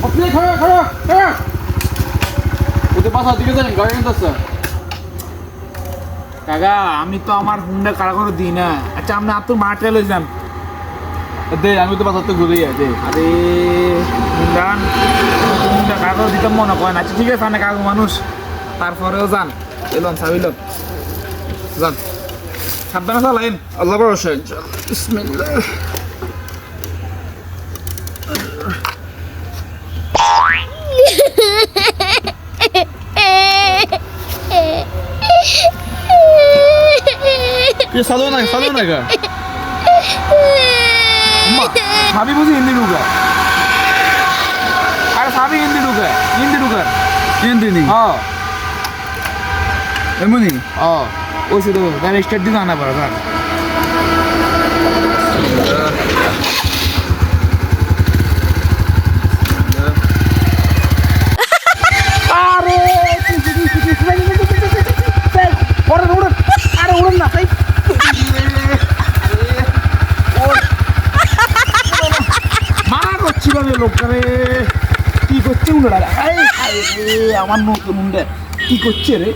আপনি খারাপ খারাপ খারাপ ওদের বাসার দিকে জানেন গাড়ি কিনতেছে কাকা আমি তো আমার হুন্ডা কারা করে দিই না আচ্ছা আপনি আপনার মাঠে লই যান দে আমি তো বাসার থেকে ঘুরে যাই দে আরে হুন্ডা হুন্ডা কারা করে দিতে মনে করেন আচ্ছা ঠিক আছে না কাকু মানুষ তারপরেও যান এলন সাবিলন যান সাবধানে চালাইন আল্লাহ ভরসা বিসমিল্লাহ সালো না গা সাবি বুঝি হিন্দি ঢুকা আরে সাবি হিন্দি ঢুকা হিন্দি নি হ্যাঁ এমনি ওই শুধু গাড়ি স্টার্ট দিতে আনা পারে যান আরে পরে উড়ুন আরে উড়ুন না তাই মারা করছিল লোকটারে কি করছে উন্ডা আমার নতুন উন্ডা কি করছে রে